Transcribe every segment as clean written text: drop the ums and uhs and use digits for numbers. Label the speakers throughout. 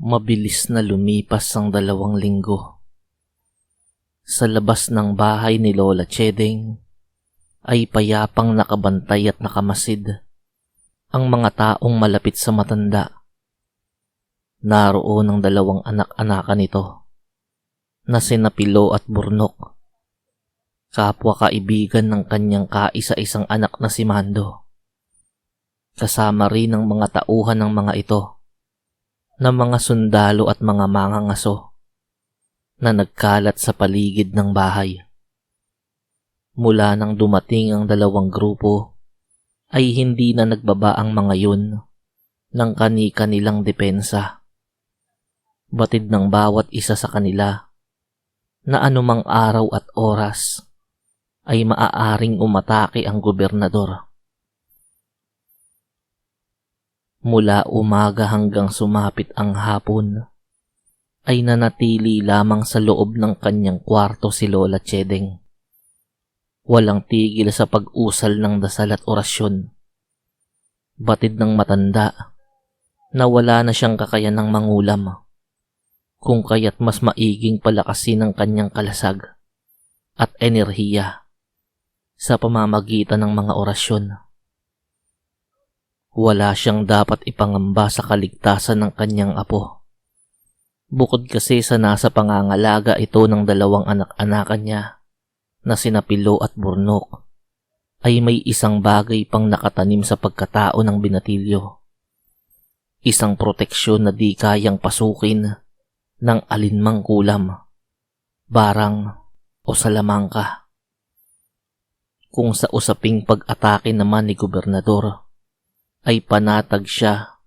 Speaker 1: Mabilis na lumipas ang 2 linggo. Sa labas ng bahay ni Lola Chedeng ay payapang nakabantay at nakamasid ang mga taong malapit sa matanda. Naroon ang 2 anak-anakan nito na sina Pilo at Burnok, kapwa kaibigan ng kanyang kaisa-isang anak na si Mando. Kasama rin ang mga tauhan ng mga ito na mga sundalo at mga mangangaso na nagkalat sa paligid ng bahay. Mula nang dumating ang 2 grupo ay hindi na nagbaba ang mga yun ng kani-kanilang depensa. Batid ng bawat isa sa kanila na anumang araw at oras ay maaaring umatake ang gobernador. Mula umaga hanggang sumapit ang hapon ay nanatili lamang sa loob ng kanyang kwarto si Lola Chedeng. Walang tigil sa pag-usal ng dasal at orasyon. Batid ng matanda na wala na siyang kakayanang mangulam, kung kaya't mas maiging palakasin ang kanyang kalasag at enerhiya sa pamamagitan ng mga orasyon. Wala siyang dapat ipangamba sa kaligtasan ng kanyang apo. Bukod kasi sa nasa pangangalaga ito ng 2 anak-anakan niya na sina Pilo at Burnok, ay may isang bagay pang nakatanim sa pagkatao ng binatilyo. Isang proteksyon na di kayang pasukin ng alinmang kulam, barang o salamangka. Kung sa usaping pag-atake naman ni gobernador, ay panatag siya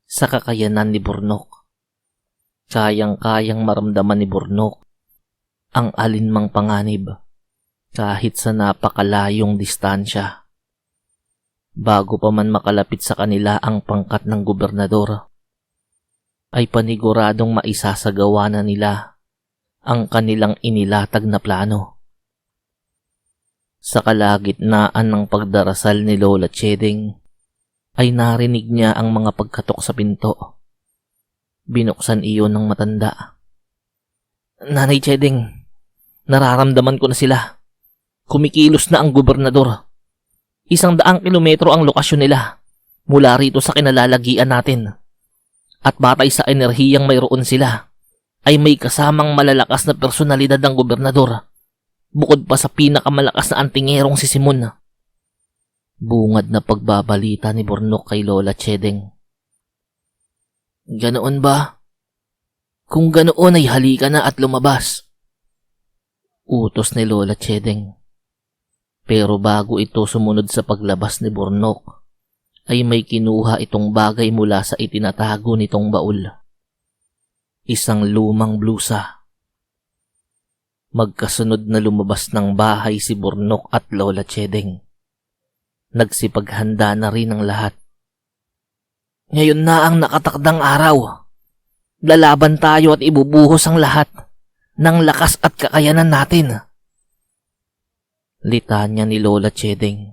Speaker 1: sa kakayanan ni Burnok. Kayang-kayang maramdaman ni Burnok ang alinmang panganib kahit sa napakalayong distansya. Bago pa man makalapit sa kanila ang pangkat ng gobernador, ay paniguradong maisasagawa na nila ang kanilang inilatag na plano. Sa kalagitnaan ng pagdarasal ni Lola Chedeng, ay narinig niya ang mga pagkatok sa pinto. Binuksan iyon ng matanda. "Nanay Chedeng, nararamdaman ko na sila. Kumikilos na ang gobernador. 100 kilometro ang lokasyon nila mula rito sa kinalalagian natin. At batay sa enerhiyang mayroon sila, ay may kasamang malalakas na personalidad ng gobernador, bukod pa sa pinakamalakas na antingerong si Simon." Bungad na pagbabalita ni Burnok kay Lola Chedeng. "Ganoon ba? Kung ganoon ay halika na at lumabas," utos ni Lola Chedeng. Pero bago ito sumunod sa paglabas ni Burnok, ay may kinuha itong bagay mula sa itinatago nitong baul. Isang lumang blusa. Magkasunod na lumabas ng bahay si Burnok at Lola Chedeng. Nagsipaghanda na rin ang lahat. "Ngayon na ang nakatakdang araw. Lalaban tayo at ibubuhos ang lahat ng lakas at kakayanan natin," litanya ni Lola Chedeng,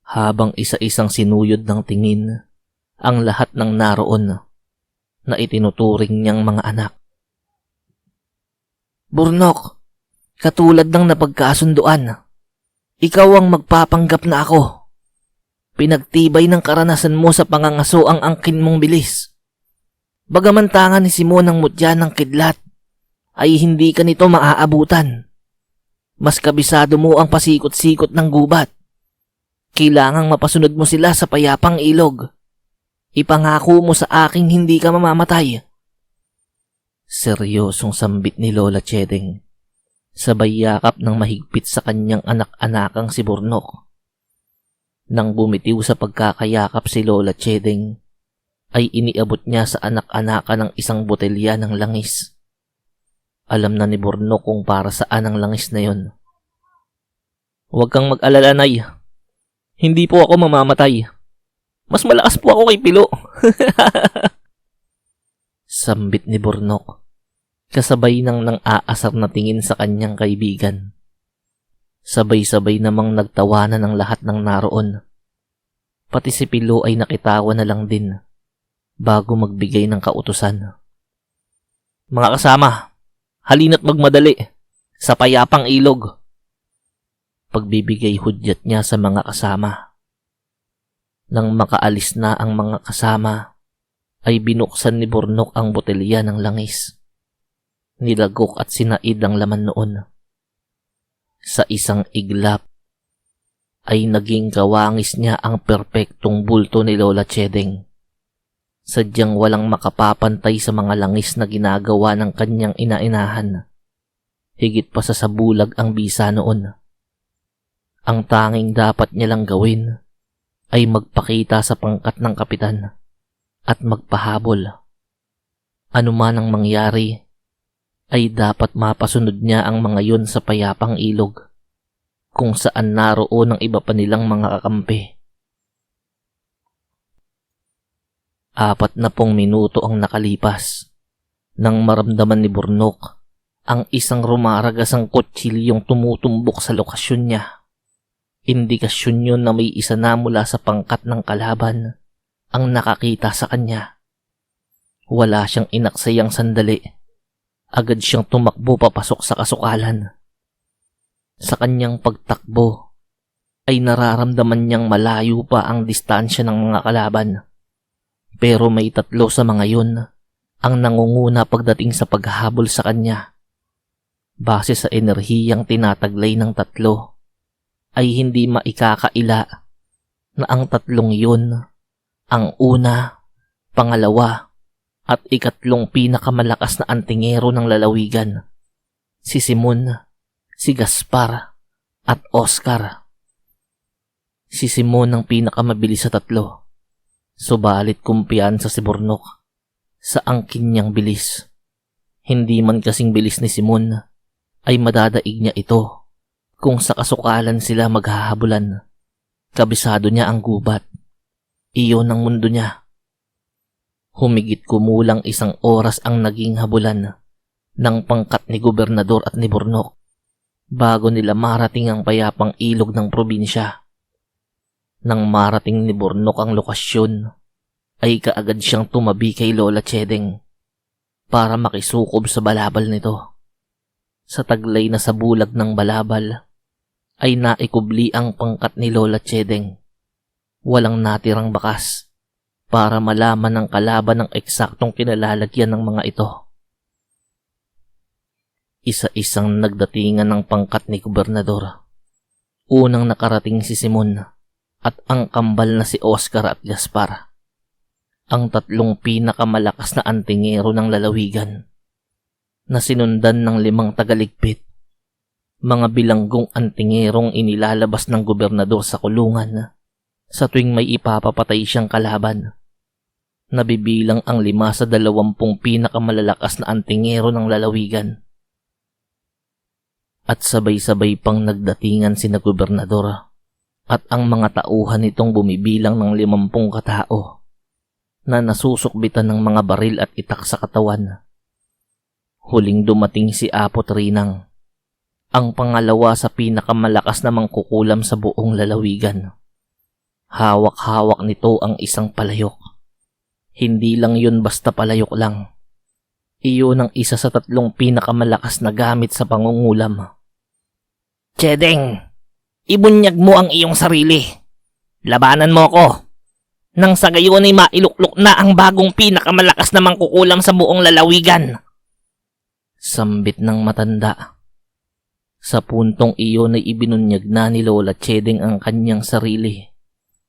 Speaker 1: habang isa-isang sinuyod ng tingin ang lahat ng naroon na itinuturing niyang mga anak. "Burnok, katulad ng napagkasunduan, ikaw ang magpapanggap na ako. Pinagtibay ng karanasan mo sa pangangaso ang angkin mong bilis. Bagamantangan ni Simon ang mutya ng kidlat, ay hindi ka nito maaabutan. Mas kabisado mo ang pasikot-sikot ng gubat. Kailangang mapasunod mo sila sa payapang ilog. Ipangako mo sa aking hindi ka mamamatay." Seryosong sambit ni Lola Chedeng, sabay yakap ng mahigpit sa kanyang anak-anakang si Burnok. Nang bumitiw sa pagkakayakap si Lola Chedeng, ay iniabot niya sa anak-anakan ng isang botelya ng langis. Alam na ni Burnok kung para saan ang langis na yon. "Huwag kang mag-alala, Nay. Hindi po ako mamamatay. Mas malakas po ako kay Pilo." Sambit ni Burnok, kasabay ng nang-aasar na tingin sa kanyang kaibigan. Sabay-sabay namang nagtawanan ng lahat ng naroon. Pati si Pilo ay nakitawa na lang din. bago magbigay ng kautusan. Mga kasama, halina't magmadali sa payapang ilog. Pagbibigay hudyat niya sa mga kasama. Nang makaalis na ang mga kasama, ay binuksan ni Burnok ang botelya ng langis. Nilagok at sinaid ang laman noon. Sa isang iglap, ay naging kawangis niya ang perpektong bulto ni Lola Chedeng. Sadyang walang makapapantay sa mga langis na ginagawa ng kanyang inainahan. Higit pa sa sabulag ang bisa noon. Ang tanging dapat niya lang gawin ay magpakita sa pangkat ng kapitan at magpahabol. Ano man ang mangyari, ay dapat mapasunod niya ang mga yun sa payapang ilog, kung saan naroon ang iba pa nilang mga kakampi. 40 minuto ang nakalipas nang maramdaman ni Burnok ang isang rumaragasang kutsilyong tumutumbok sa lokasyon niya. Indikasyon yun na may isa na mula sa pangkat ng kalaban ang nakakita sa kanya. Wala siyang inaksayang sandali. Agad siyang tumakbo papasok sa kasukalan. Sa kanyang pagtakbo ay nararamdaman niyang malayo pa ang distansya ng mga kalaban. Pero may 3 sa mga yun ang nangunguna pagdating sa paghahabol sa kanya. Base sa enerhiyang tinataglay ng 3, ay hindi maikakaila na ang 3 yun, ang una, pangalawa, at ikatlong pinakamalakas na antingero ng lalawigan, si Simon, si Gaspar, at Oscar. Si Simon ang pinakamabilis sa 3, subalit kumpiyansa si Burnok sa angkin niyang bilis. Hindi man kasing bilis ni Simon, ay madadaig niya ito kung sa kasukalan sila maghahabulan. Kabisado niya ang gubat. Iyon ang mundo niya. Humigit kumulang 1 oras ang naging habulan ng pangkat ni Gobernador at ni Burnok bago nila marating ang payapang ilog ng probinsya. Nang marating ni Burnok ang lokasyon, ay kaagad siyang tumabi kay Lola Chedeng para makisukob sa balabal nito. Sa taglay na sabulag ng balabal, ay naikubli ang pangkat ni Lola Chedeng. Walang natirang bakas para malaman ng kalaban ang eksaktong kinalalagyan ng mga ito. Isa-isang nagdatingan ng pangkat ni Gobernador. Unang nakarating si Simon at ang kambal na si Oscar at Gaspar, ang 3 pinakamalakas na antingero ng lalawigan, na sinundan ng 5 tagaligpit. Mga bilanggong antingerong inilalabas ng gobernador sa kulungan sa tuwing may ipapapatay siyang kalaban. Nabibilang ang 5 sa 20 pinakamalalakas na antingero ng lalawigan. At sabay-sabay pang nagdatingan sina gobernador at ang mga tauhan nitong bumibilang ng 50 katao na nasusukbitan ng mga baril at itak sa katawan. Huling dumating si Apo Trinang, ang pangalawa sa pinakamalakas na mangkukulam sa buong lalawigan. Hawak-hawak nito ang isang palayok. Hindi lang yun basta palayok lang. Iyon ang isa sa 3 pinakamalakas na gamit sa pangungulam. Chedeng, ibunyag mo ang iyong sarili. Labanan mo ako. Nang sa gayon ay mailuklok na ang bagong pinakamalakas na mangkukulam sa buong lalawigan. Sambit ng matanda. Sa puntong iyon ay ibinunyag na ni Lola Chedeng ang kanyang sarili,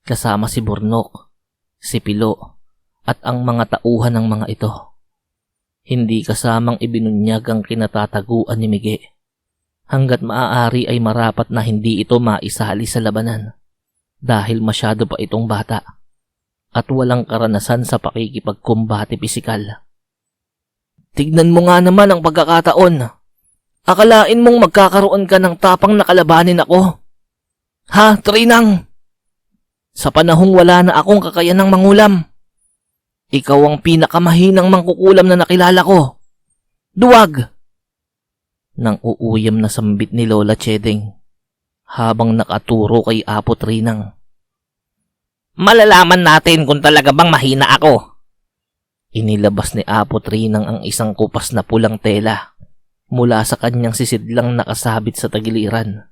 Speaker 1: kasama si Burnok, si Pilo, at ang mga tauhan ng mga ito. Hindi kasamang ibinunyag ang kinatataguan ni Mige. Hanggat maaari ay marapat na hindi ito maisali sa labanan dahil masyado pa itong bata at walang karanasan sa pakikipagkumbate pisikal. Tignan mo nga naman ang pagkakataon. Akalain mong magkakaroon ka ng tapang na kalabanin ako? Ha, Trinang? Sa panahong wala na akong kakayanang mangulam, ikaw ang pinakamahinang mangkukulam na nakilala ko. Duwag! Nang uuyam na sambit ni Lola Chedeng habang nakaturo kay Apo Trinang. Malalaman natin kung talaga bang mahina ako Inilabas ni Apo Trinang ang isang kupas na pulang tela mula sa kanyang sisidlang nakasabit sa tagiliran.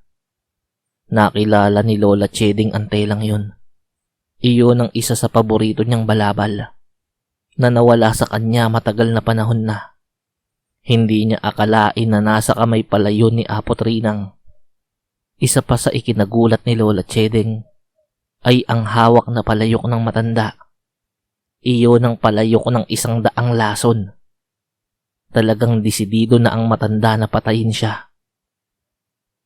Speaker 1: Nakilala ni Lola Cheding ang telang yun. Iyon ang isa sa paborito niyang balabal na nawala sa kanya matagal na panahon na. Hindi niya akalain na nasa kamay pala yun ni Apo Trinang. Isa pa sa ikinagulat ni Lola Cheding ay ang hawak na palayok ng matanda. Iyon ang palayok ng 100 lason. Talagang desidido na ang matanda na patayin siya.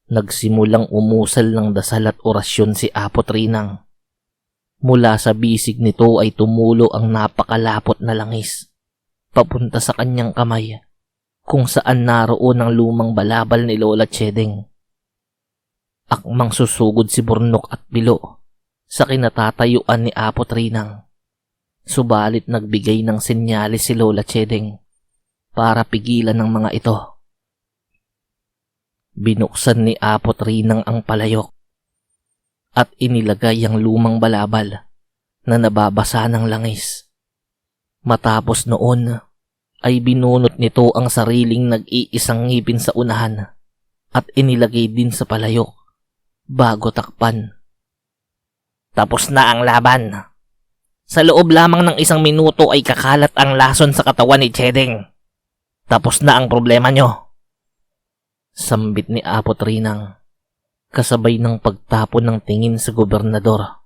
Speaker 1: Nagsimulang umusal ng dasal at orasyon si Apo Trinang. Mula sa bisig nito ay tumulo ang napakalapot na langis papunta sa kanyang kamay kung saan naroon ang lumang balabal ni Lola Cheding. Akmang susugod si Burnok at Bilo sa kinatatayuan ni Apo Trinang. Subalit nagbigay ng senyales si Lola Cheding para pigilan ng mga ito. Binuksan ni Apo Trinang ang palayok at inilagay ang lumang balabal na nababasa ng langis. Matapos noon ay binunot nito ang sariling nag-iisang ngipin sa unahan at inilagay din sa palayok bago takpan. Tapos na ang laban. Sa loob lamang ng 1 minuto ay kakalat ang lason sa katawan ni Cheding. Tapos na ang problema nyo. Sambit ni Apo Trinang, kasabay ng pagtapon ng tingin sa gobernador.